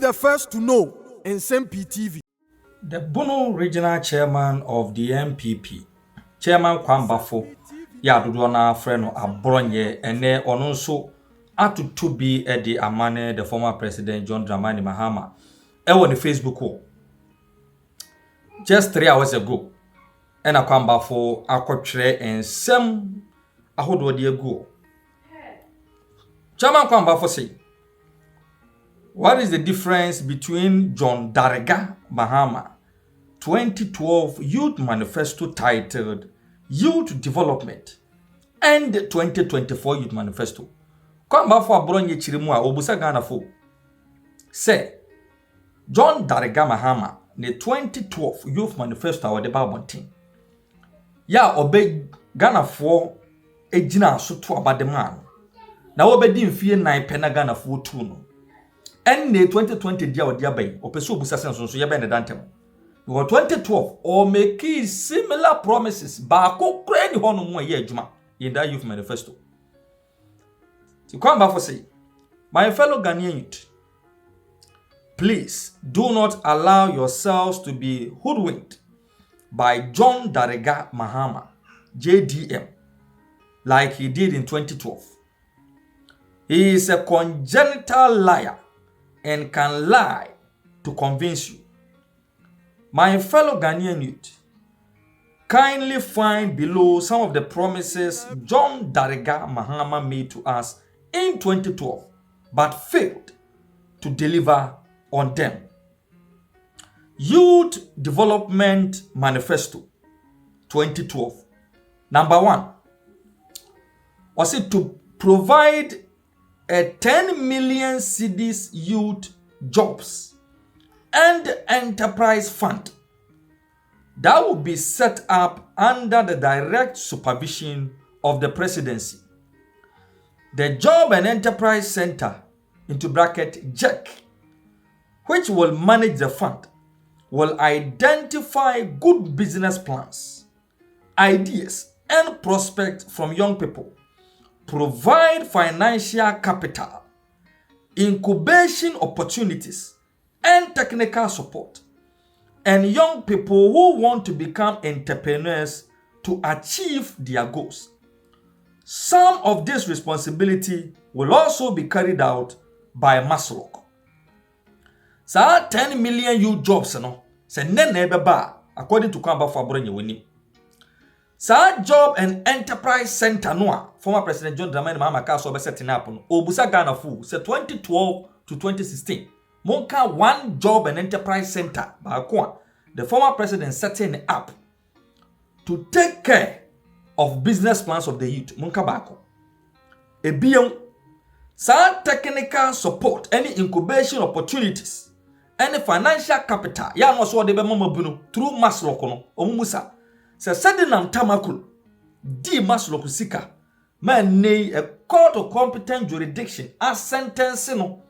the first to know. Nsem-Pii TV. The Bono Regional Chairman of the NPP, Chairman Kwambafo, dodo na friend Abronye, ene ono nso atutu bi the amane the former president John Dramani Mahama. On the Facebook wall. Just 3 hours ago, and Kwambafo akotwere ensem ahodo de ago. Chairman Kwambafo say, what is the difference between John Darega Mahama 2012 Youth Manifesto titled Youth Development and 2024 Youth Manifesto? Kwambafo Abronye chirimu a obusa Ghana fo. Say, John Darega Mahama ne 2012 Youth Manifesto wa de babontin. Ya obe Ghana fo ejina so to abadema. Na obedi mfie 9 pena Ghana fo tu no. En ne 2020 dia odia bay opeso obusa senso so ye be ne dantem. No 2012 or make similar promises ba ko kra ni hono mo ye adwuma in that Youth Manifesto. Ti Kwambafo say, my fellow Ghanaian youth, please do not allow yourselves to be hoodwinked by John Darega Mahama, JDM, like he did in 2012. He is a congenital liar and can lie to convince you. My fellow Ghanaian youth, kindly find below some of the promises John Darega Mahama made to us in 2012, but failed to deliver on them. Youth Development Manifesto 2012. Number 1 was it to provide a 10 million cedis youth jobs and enterprise fund that would be set up under the direct supervision of the presidency. The Job and Enterprise Center, into bracket JEC, which will manage the fund, will identify good business plans, ideas, and prospects from young people, provide financial capital, incubation opportunities, and technical support, and young people who want to become entrepreneurs to achieve their goals. Some of this responsibility will also be carried out by Maslok. So 10 million youth jobs no se nene beba according to Kwambafo Abronye woni. So Job and Enterprise Center no former President John Dramani Mahama ka so be setting up no obusa Ghana fu se 2012 to 2016 monka one Job and Enterprise Center ba ko the former president setting up to take care of business plans of the youth. Monka bako. Ebiyon, sa technical support, any incubation opportunities, any financial capital, ya no so de be mama bunu through Maslok no, omumusa. Se sedi nam tamakul, di Maslok sika, man ne a court of competent jurisdiction as sentence no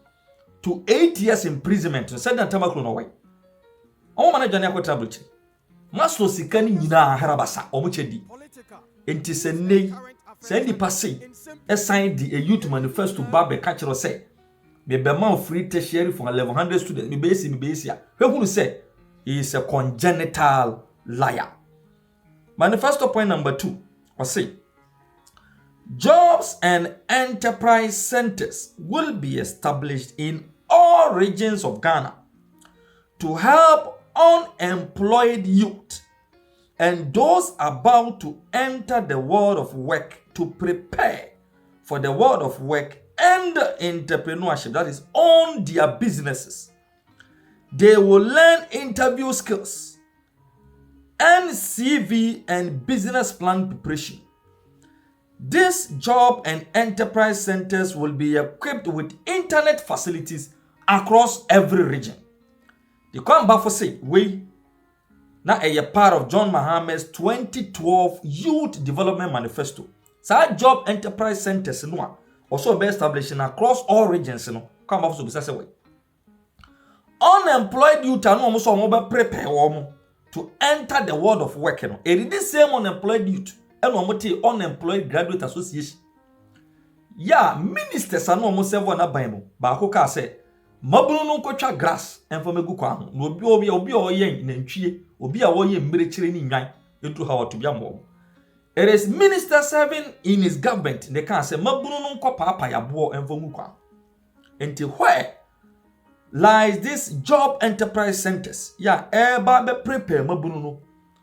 to 8 years imprisonment. Sedi nam tamakul no way. Omo manager ne akwata bulchi. Maslok sika ni nyina harabasa, omuchedi. Enti se nei se ndi passé sign the Youth Manifesto babe catch say me be man free tertiary for 1100 students me be ya hunu say he is a congenital liar. Manifesto point number 2 or say jobs and enterprise centers will be established in all regions of Ghana to help unemployed youth and those about to enter the world of work to prepare for the world of work and entrepreneurship, that is, own their businesses. They will learn interview skills and CV and business plan preparation. These job and enterprise centers will be equipped with internet facilities across every region. The Kwambafo say, na a part of John Mahama's 2012 Youth Development Manifesto. So job enterprise centers no also be established across all regions no. Kwambafo so bisa say way. Unemployed youth no almost be prepare to enter the world of work no. E the same unemployed youth and omote unemployed graduate association. Yeah, ministers no almost serve na ban mo. Ba ko ka say mabunu no kwatwa grass emfa megu kwa ho no obi a oye nantwie obi a oye mmirekire ni nwan entu ha oto bia mo. It is minister serving in his government they can say mabunu no nkọ paapa yabo emfa mu kwa. Until where lies this job enterprise centers eba be prepare mabunu no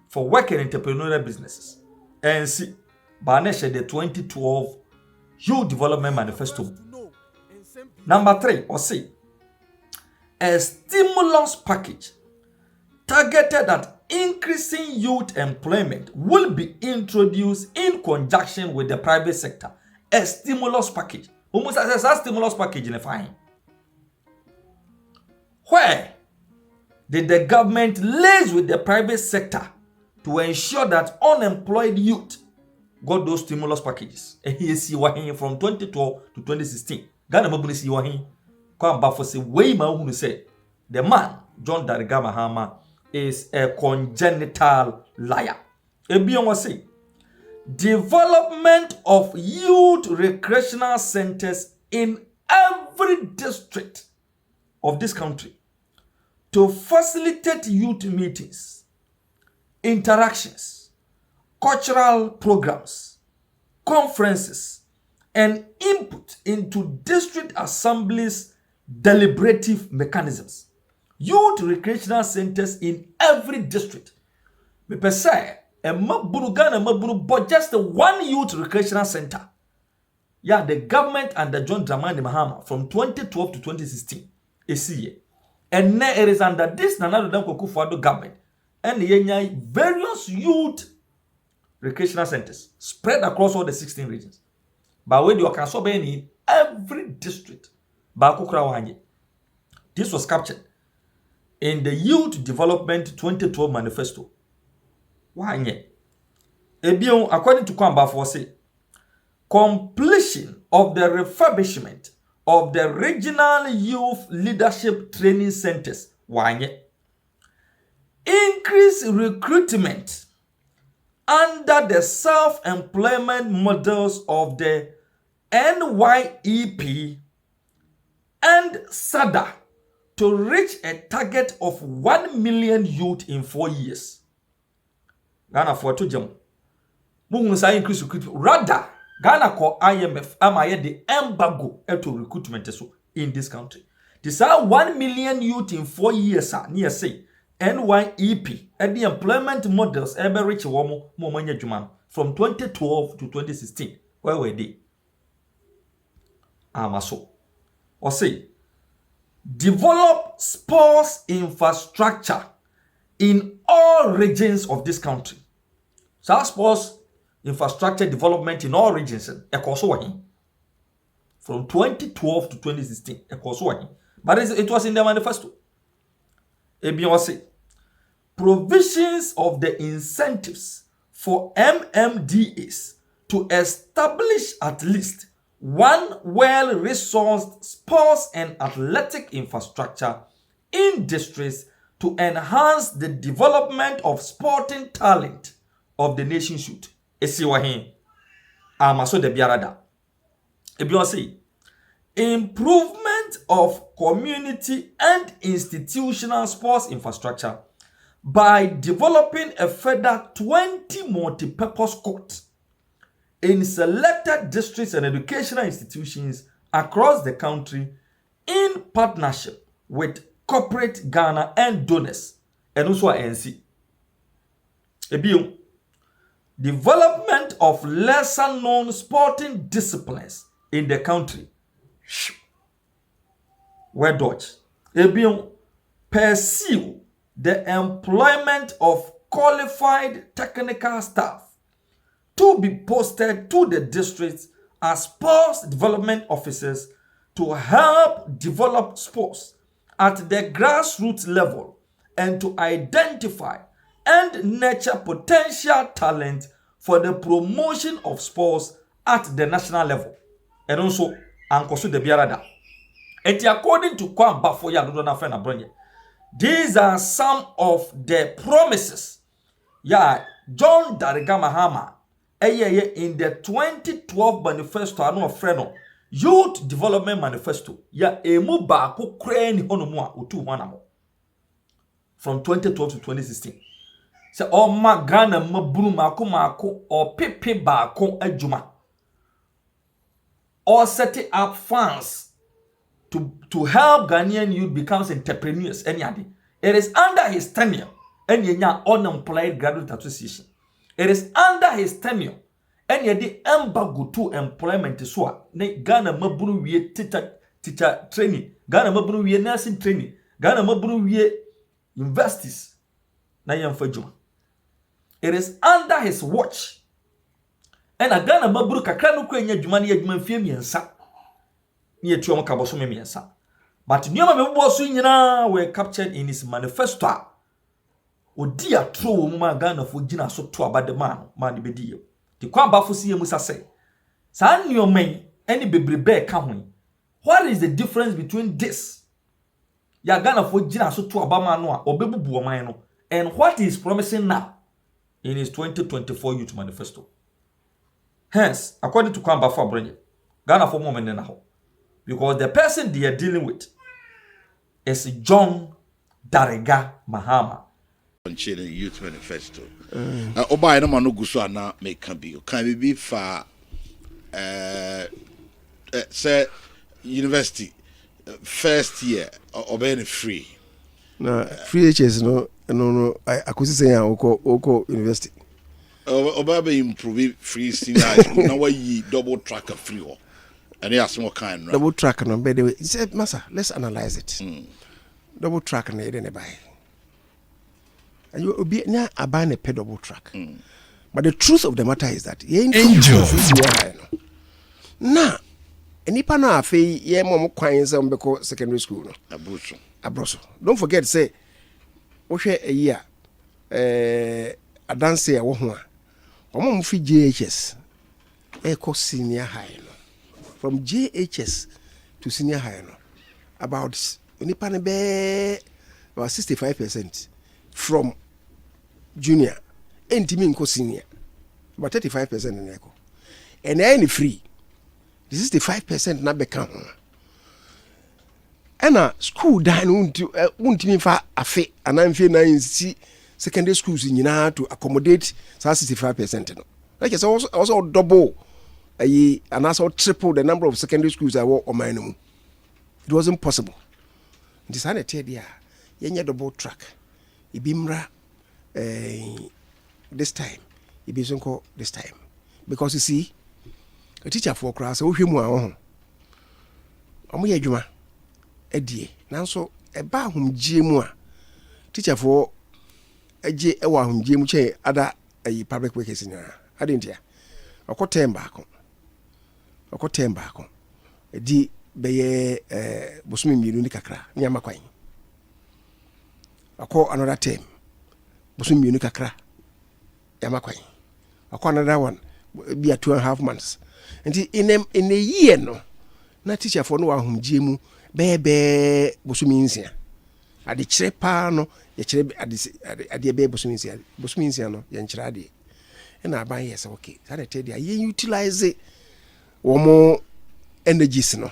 for working entrepreneurial businesses. And see Banesha the 2012 Youth Development Manifesto. Number 3, or see a stimulus package targeted at increasing youth employment will be introduced in conjunction with the private sector. A stimulus package. Almost as a stimulus package in a fine. Where did the government liaise with the private sector to ensure that unemployed youth got those stimulus packages? And he is from 2012 to 2016. Ghana mabuni si wahin. Kwa bafo se way ma who say the man John Dariga Mahama is a congenital liar. Ebion was say development of youth recreational centers in every district of this country to facilitate youth meetings, interactions, cultural programs, conferences, and input into district assemblies' deliberative mechanisms. Youth recreational centers in every district. Me per se, but just one youth recreational center. Yeah, the government and the John Dramani Mahama from 2012 to 2016 is here. And now it is under this Nana Kufuor government and the various youth recreational centers spread across all the 16 regions. But when you can so in every district, this was captured in the Youth Development 2012 Manifesto. Why? According to Kwamba Force, completion of the refurbishment of the regional youth leadership training centers. Why? Increase recruitment under the self-employment models of the NYEP and SADA to reach a target of 1 million youth in 4 years. Ghana for to jam. Mungusa increase recruitment. Rather, Ghana call IMF amaye the embargo to recruitment in this country. This are 1 million youth in 4 years, near say. NYEP and the employment models ever reach Momanya Juman from 2012 to 2016. Where were they? Amaso. Or say, develop sports infrastructure in all regions of this country. So sports infrastructure development in all regions. From 2012 to 2016. But it was in the manifesto. Say, provisions of the incentives for MMDAs to establish at least one well-resourced sports and athletic infrastructure in districts to enhance the development of sporting talent of the nation's youth. Esiwahin amaso de biarada. Say, improvement of community and institutional sports infrastructure by developing a further 20 multi-purpose courts in selected districts and educational institutions across the country in partnership with corporate Ghana and donors and also ANC. Development of lesser known sporting disciplines in the country. Where Dutch. Pursue the employment of qualified technical staff to be posted to the districts as sports development officers to help develop sports at the grassroots level and to identify and nurture potential talent for the promotion of sports at the national level. And also, Ankosu de Biarada. And according to Kwan Bafoya Lodona friend Abronye, these are some of the promises. John Dariga Mahama in the 2012 manifesto, I know a friend Youth Development Manifesto. Ya emu baako kura ni hono mu a otu ho anamo. From 2012 to 2016. Se oma Ghana maburu mako or pepe baako adwuma. Or setting up funds to help Ghanaian youth become entrepreneurs. It is under his tenure. Unemployed Graduate Association. It is under his tenure. And yet the embargo to employment is so. Ghana maburu we teacher training. Ghana maburu we nursing training. Ghana maburu we universities. Na yamfajuma. It is under his watch. And a Ghana maburu kakra no kwenya dwuma na yadwuma mfie miensa. Ni etu omo kaboso miensa. But nyoma mebbo so nyina were captured in his manifesto. Odi atro wo ma Ghana fo gina so to abade man be di. Ti kwamba fo sie musa say. Sa nyoman any bebrebe ka ho. What is the difference between this? Ya Ghana fo gina so to abama no a obebubu oman no, and what he is promising now in his 2024 youth manifesto. Hence, according to Kwamba for Abronye, Ghana for moment na ho. Because the person they are dealing with is John Darega Mahama. The youth manifesto. Oba ina manu guso ana me kan be fa say university first year oba free. Na free HS no akosi say oko university. Oba be improve free senior high school na why double track free ho. And they small kind, right? Double track no by the way. He said, "Massa, let's analyze it." Double track na ede buy. And you be na abane pay double track. But the truth of the matter is that ye na enipa no afi ye mom kwan se mbeko secondary school no. Abroso. Don't forget say wo hwe eyi a adanse a wo ho a. Omo fi JHS eko senior high no. From JHS to senior high no, about about 65% from junior and Timinko senior, about 35% in echo. And any free, the 65% not become. And a school dine won't mean for a fee, and I'm feeling see secondary schools in to accommodate 65%. Like it's also double. And also triple the number of secondary schools I work on my own. It wasn't possible. This is a double track. Ibimra this time. Ibizonko this time. Because you see, a teacher for class, oh, him one. Omoye juma. Edie. Now so a bar whom Jimwa. Teacher for a J. Ewa whom Jim Che other a public workers in her. I didn't hear. I got 10 back. Okotem baako di beye bosumi mienu ni kakra nyama kwan akọ another term bosumi mienu kakra nyama kwan akọ another one be 2.5 months and in a year no na teacher for no ahomgie mu bebe bosumi nsia ade kire pa no ye kire ade be bosumi nsia no ye nkire ade na aban yes okay that tell dia ye utilize womo energies no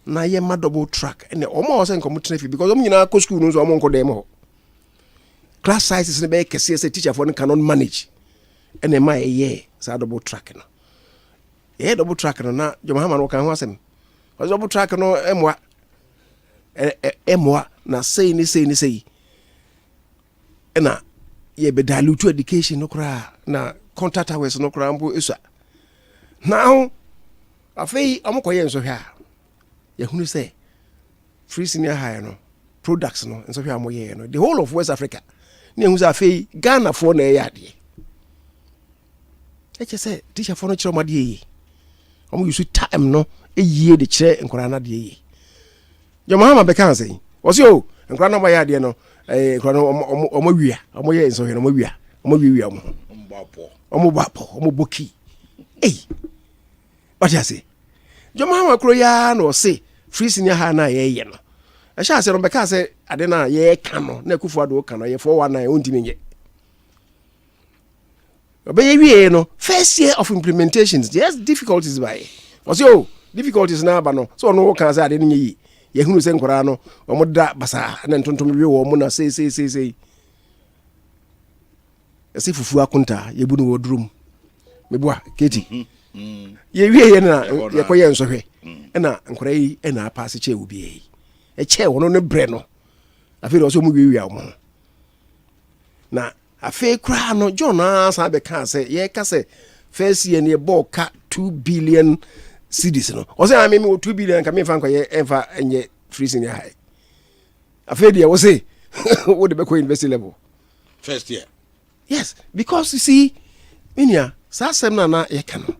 na ye ma double track and omo was nkomo traffic because omo nyina ko school no so omo nko dem ho class sizes ne be kese say teacher for no cannot manage and ma ye sa double track no ye double track no na Mahama no kan ho asem was double track no emwa na say ni na ye be dilute education no kra na contact hours no kra mbo esu now afei amokoye nso hwa ya hunu say free senior high no products no nso hwa amoye no the whole of West Africa ne hu say afei Ghana for na yade eche say teacher for no chiro made yi omo use time no eyie de kire nkora na de yi Mahama be kan say was yo nkora na yade no nkora no omo wia omo ye nso hwa no omo wia omo boki what you say? Mahama Kroya no say free senior high na ye no. I shall say on because say adena ye kano na kufu ado kano ye 419 ontimi ye. Obey we no first year of implementations there's difficulties by. Was yo difficulties na aba no so no kan say ade no yi ye hunu se nkora no omo da basa na ntontom wi wo mo na sei ese fufu akunta ye bu no wodrum mebua keti ye wie ye na ye koye nsohwe na nkora yi na pass che obi yi e che wono ne bre no afi do so mu wie mo na afi kra no John asa be kan say ye ka say first year ne ball ka 2 billion cedis no o say am me 2 billion ka me fa nkoye enfa enye free senior high afi dia wo say wo de be ko university level first year. Yes, because you see, Minia, Sassam na Ekano.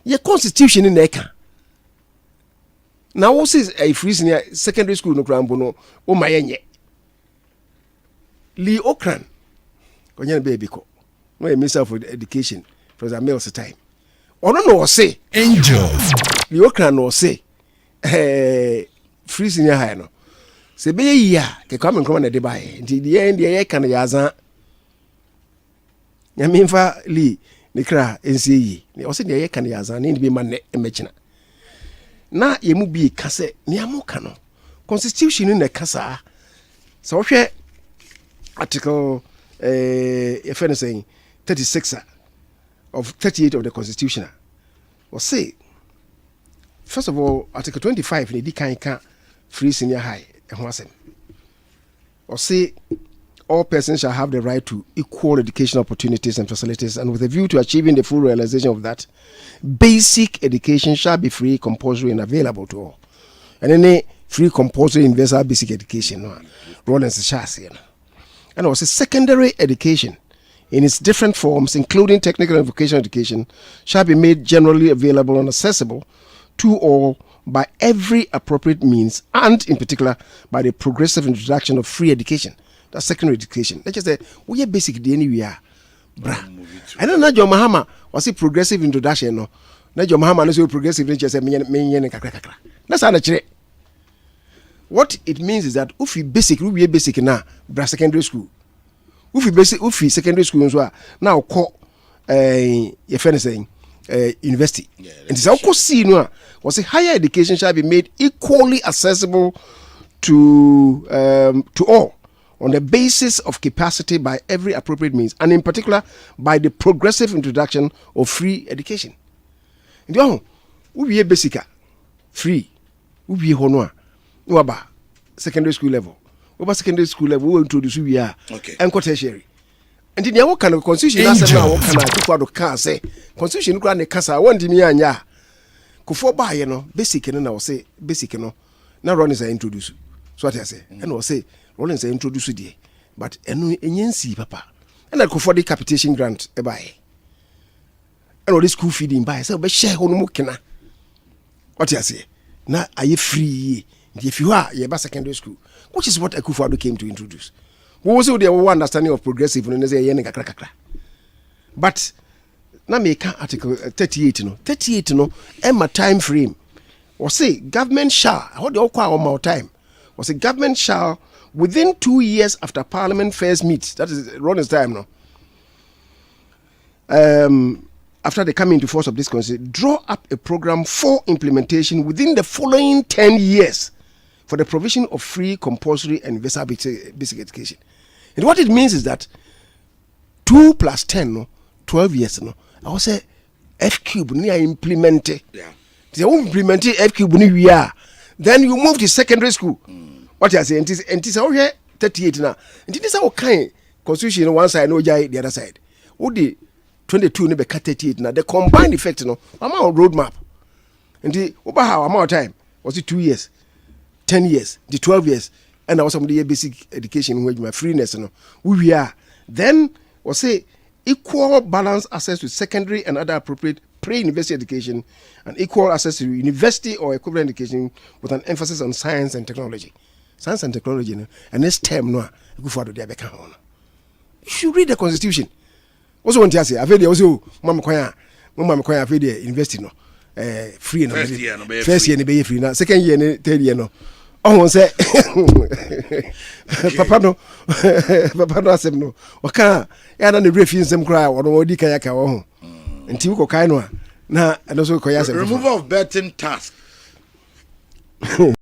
Your constitution in Eka. Now, what is a free senior secondary school no Grambono, or my enye? Lee Okran, Konyan baby co. No, a minister for education for the male's time. Or no, say, Angel. Lee Okran no say, free senior high no. Say, be ya, can come and come on the debate. Until the end, the Ekan Yazan. Yamimfa li nikra NCE ne o se ne ye kan ya zan ne bi ma ne emechina na ye mu bi ka se ne amoka no constitution ne kasa so hwe article if anything 36 of 38 of the constitution o say first of all article 25 ne di kan ka free senior high e ho asem o say all persons shall have the right to equal educational opportunities and facilities, and with a view to achieving the full realization of that, basic education shall be free, compulsory, and available to all. And any free, compulsory, universal basic education, and also secondary education in its different forms, including technical and vocational education, shall be made generally available and accessible to all by every appropriate means, and in particular by the progressive introduction of free education. That's secondary education. Let's just say we are basic the anywhere, bra. I don't know John Mahama was a progressive introduction. No, John Mahama no so progressive. Just say me kakra. That's how they. What it means is that if you basic, we are basic now, bra secondary school. If you basic, if you secondary school now call your friend saying university. Yeah, and it's also seen was a higher education shall be made equally accessible to all, on the basis of capacity by every appropriate means, and in particular by the progressive introduction of free education. Ndio we basic free we honwa waba secondary school level. Over secondary school level we introduce we are enko tertiary. And the what kind of constitution that's now what kind of people can say constitution kura ne kasa won dimi anya kufo ba ye no basic no na we say basic no na run is introduce. So what I say and we say Rollins introduce it, but enyensi papa. And I go for the capitation grant e buy. And all the school feeding buy. So be share hono mukena. What you say? Na are you free? If you are, you secondary school, which is what Akufo-Addo came to introduce. We also the understanding of progressive and say yen kakra. But na make article 38 no. 38 no my time frame. Or say government shall, how do you call more time? Or say government shall within 2 years after Parliament first meets, that is Ronald's time now. After they come into force of this constitution, draw up a program for implementation within the following 10 years for the provision of free, compulsory, and universal basic education. And what it means is that 2 plus 10, no, 12 years, no. I will say F cube near implemented. Yeah. They won't implement F cube we are. Then you move to secondary school. What you are saying is all here 38 now. And this is our kind constitution on one side, no jai the other side. Would the 22 never cut 38 now? The combined effect, no, I'm on roadmap. And the over how amount of time was it 2 years, 10 years, the 12 years, and also some of the basic education where my freeness, no, we are. Then was say equal balance access to secondary and other appropriate pre-university education and equal access to university or equivalent education with an emphasis on science and technology. Science and technology, no? And this term, no, go for the Diabeka. You should read the constitution. Also, want to say, I've heard also, Mama Koya, I've heard university, no, free, no, first year, no, free, now, second year, third year, no. Oh, one say, Papa no, no, Waka, I don't refuse them cry, or no, Dikayaka, until you go kind one. Now, and also Koyas. Removal of betting task